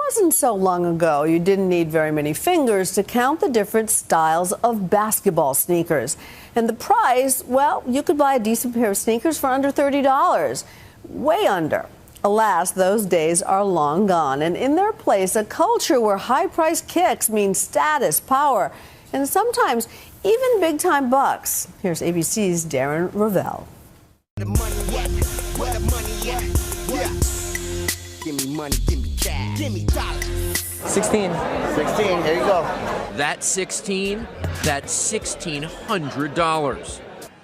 wasn't so long ago you didn't need very many fingers to count the different styles of basketball sneakers. And the price, well, you could buy a decent pair of sneakers for under $30. Way under. Alas, those days are long gone, and in their place, a culture where high-priced kicks mean status, power, and sometimes even big-time bucks. Here's ABC's Darren Ravel. Give me money, give me cash, give me dollars. 16. 16, here you go. That's 16, that's $1,600.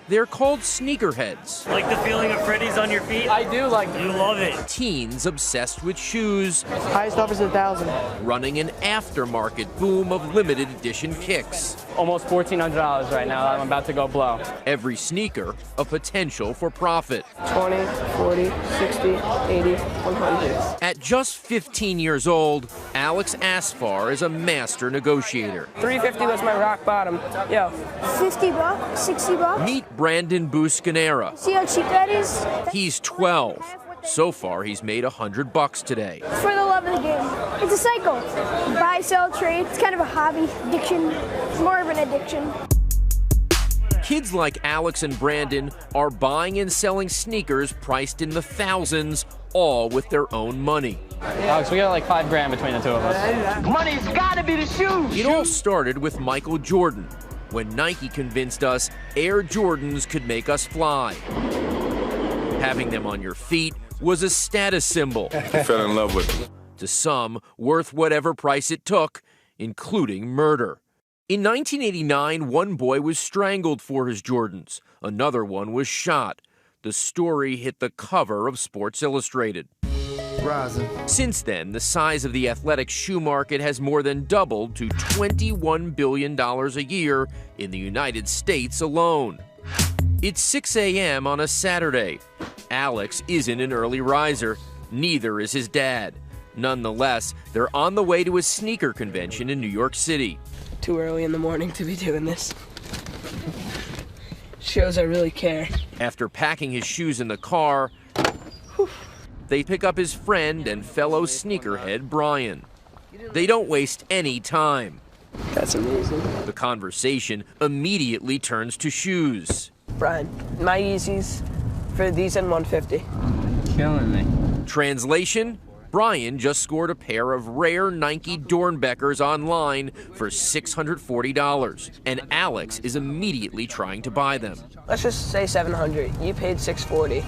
They're called sneakerheads. Like the feeling of Freddy's on your feet? I do like it. You love it. Teens obsessed with shoes. Highest offer is 1,000. Running an aftermarket boom of limited edition kicks. Almost $1,400 right now. I'm about to go blow. Every sneaker a potential for profit. 20, 40, 60, 80, 100. At just 15 years old, Alex Asfar is a master negotiator. $350 was my rock bottom. Yo. 50 bucks, 60 bucks. Meet Brandon Buscanera. See how cheap that is? He's 12. So far, he's made $100 today. For the love of the game. It's a cycle. Buy, sell, trade. It's kind of a hobby, addiction. It's more of an addiction. Kids like Alex and Brandon are buying and selling sneakers priced in the thousands, all with their own money. Alex, we got like $5 grand between the two of us. Money's gotta be the shoes. It all started with Michael Jordan, when Nike convinced us Air Jordans could make us fly. Having them on your feet was a status symbol. I fell in love with them. To some, worth whatever price it took, including murder. In 1989, one boy was strangled for his Jordans. Another one was shot. The story hit the cover of Sports Illustrated. Rising. Since then, the size of the athletic shoe market has more than doubled to $21 billion a year in the United States alone. It's 6 a.m. on a Saturday. Alex isn't an early riser. Neither is his dad. Nonetheless, they're on the way to a sneaker convention in New York City. Too early in the morning to be doing this. Shows I really care. After packing his shoes in the car, they pick up his friend and fellow sneakerhead, Brian. They don't waste any time. That's amazing. The conversation immediately turns to shoes. Brian, my Yeezys for these and 150. Killing me. Translation: Brian just scored a pair of rare Nike Dornbeckers online for $640, and Alex is immediately trying to buy them. Let's just say 700. You paid 640.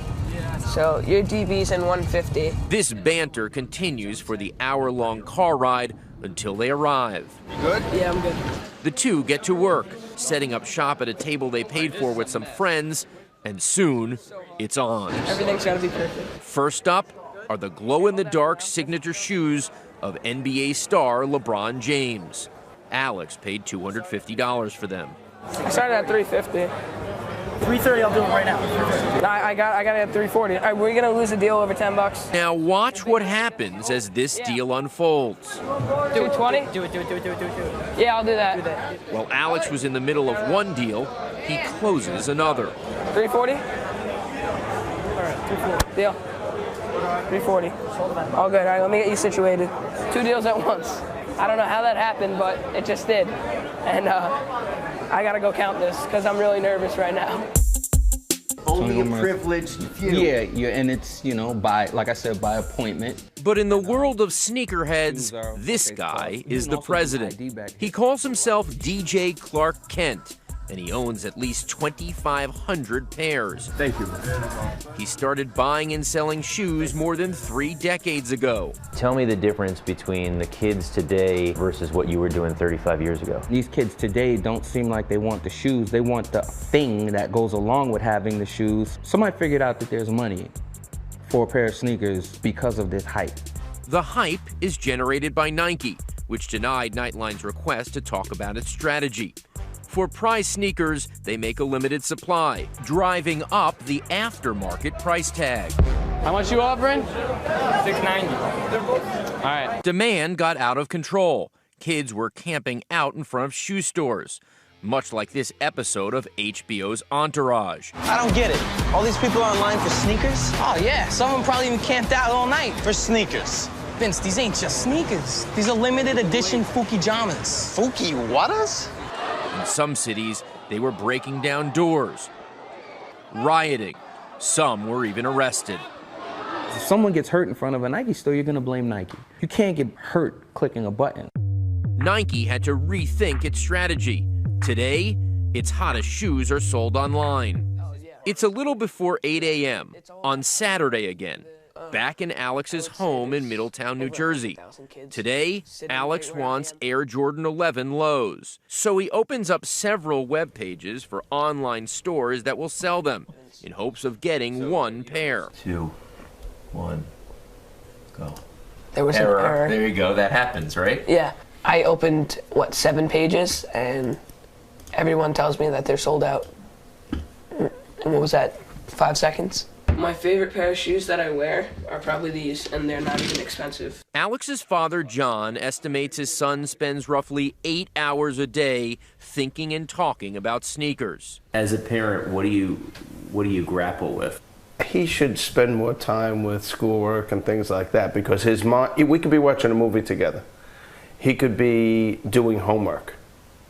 So your DB's in 150. This banter continues for the hour-long car ride until they arrive. You good? Yeah, I'm good. The two get to work, setting up shop at a table they paid for with some friends, and soon it's on. Everything's gotta be perfect. First up are the glow-in-the-dark signature shoes of NBA star LeBron James. Alex paid $250 for them. I started at 350. 330, I'll do it right now. I got it at 340. We're gonna lose a deal over $10. Now watch what happens as this deal unfolds. 220? Do it. Yeah, I'll do that. While Alex was in the middle of one deal, he closes another. 340? All right, 340. Deal. 340. All good. All right, let me get you situated. 2 deals at once. I don't know how that happened, but it just did. And I gotta go count this because I'm really nervous right now. Only a privileged few. Yeah, and it's, by, like I said, by appointment. But in the world of sneakerheads, this guy is the president. He calls himself DJ Clark Kent, and he owns at least 2,500 pairs. Thank you. He started buying and selling shoes more than 3 decades ago. Tell me the difference between the kids today versus what you were doing 35 years ago. These kids today don't seem like they want the shoes. They want the thing that goes along with having the shoes. Somebody figured out that there's money for a pair of sneakers because of this hype. The hype is generated by Nike, which denied Nightline's request to talk about its strategy. For prize sneakers, they make a limited supply, driving up the aftermarket price tag. How much you offering? $690. All right. Demand got out of control. Kids were camping out in front of shoe stores, much like this episode of HBO's Entourage. I don't get it. All these people are online for sneakers? Oh, yeah. Some of them probably even camped out all night for sneakers. Vince, these ain't just sneakers. These are limited edition Fukijamas. Fuki-whatas? In some cities, they were breaking down doors, rioting. Some were even arrested. If someone gets hurt in front of a Nike store, you're gonna blame Nike. You can't get hurt clicking a button. Nike had to rethink its strategy. Today, its hottest shoes are sold online. It's a little before 8 a.m. on Saturday again, back in Alex's home in Middletown, New Jersey. Today, Alex wants Air Jordan 11 lows, so he opens up several web pages for online stores that will sell them in hopes of getting one pair. 2, 1, go. There was an error. There you go. That happens, right? Yeah. I opened, 7 pages, and everyone tells me that they're sold out. And what was that, 5 seconds? My favorite pair of shoes that I wear are probably these, and they're not even expensive. Alex's father, John, estimates his son spends roughly 8 hours a day thinking and talking about sneakers. As a parent, what do you grapple with? He should spend more time with schoolwork and things like that, because his mom, we could be watching a movie together. He could be doing homework,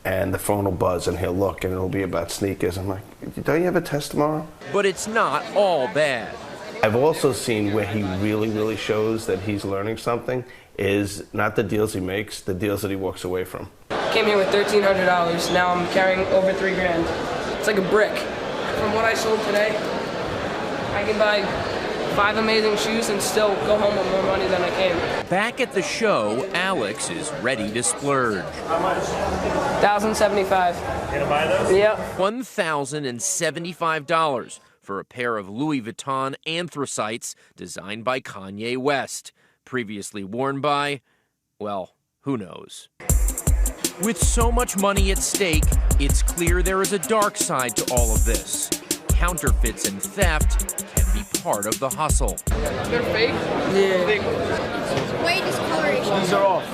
and the phone will buzz and he'll look and it'll be about sneakers. I'm like, don't you have a test tomorrow? But it's not all bad. I've also seen where he really shows that he's learning something is not the deals he makes, the deals that he walks away from. Came here with $1,300. Now I'm carrying over $3 grand. It's like a brick. From what I sold today, I can buy 5 amazing shoes and still go home with more money than I came. Back at the show, Alex is ready to splurge. How much? $1,075. Gonna buy those? Yep. $1,075 for a pair of Louis Vuitton anthracites designed by Kanye West, previously worn by, well, who knows. With so much money at stake, it's clear there is a dark side to all of this. Counterfeits and theft can be part of the hustle. They're fake? Yeah. Way discoloration. These are off.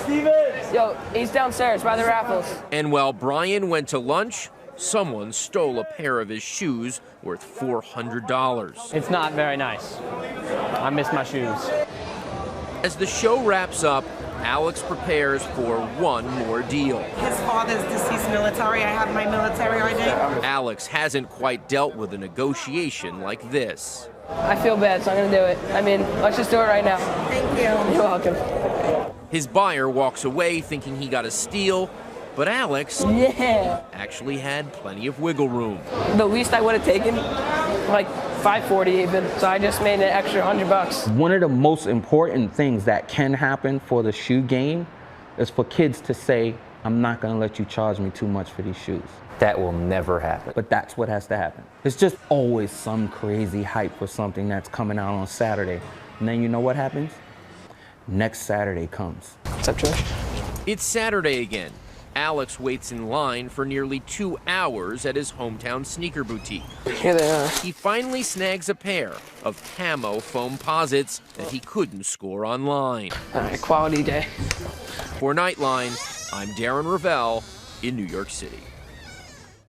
Steven! Yo, he's downstairs by the raffles. And while Brian went to lunch, someone stole a pair of his shoes worth $400. It's not very nice. I miss my shoes. As the show wraps up, Alex prepares for one more deal. His father's deceased military. I have my military ID. Alex hasn't quite dealt with a negotiation like this. I feel bad, so I'm gonna do it. I mean, let's just do it right now. Thank you. You're welcome. His buyer walks away thinking he got a steal, but Alex actually had plenty of wiggle room. The least I would have taken, like $540 even, so I just made an extra $100. One of the most important things that can happen for the shoe game is for kids to say, I'm not gonna let you charge me too much for these shoes. That will never happen. But that's what has to happen. There's just always some crazy hype for something that's coming out on Saturday. And then you know what happens? Next Saturday comes. What's up, George? It's Saturday again. Alex waits in line for nearly 2 hours at his hometown sneaker boutique. Here they are. He finally snags a pair of camo foam posits that he couldn't score online. All right, quality day. For Nightline, I'm Darren Ravel in New York City.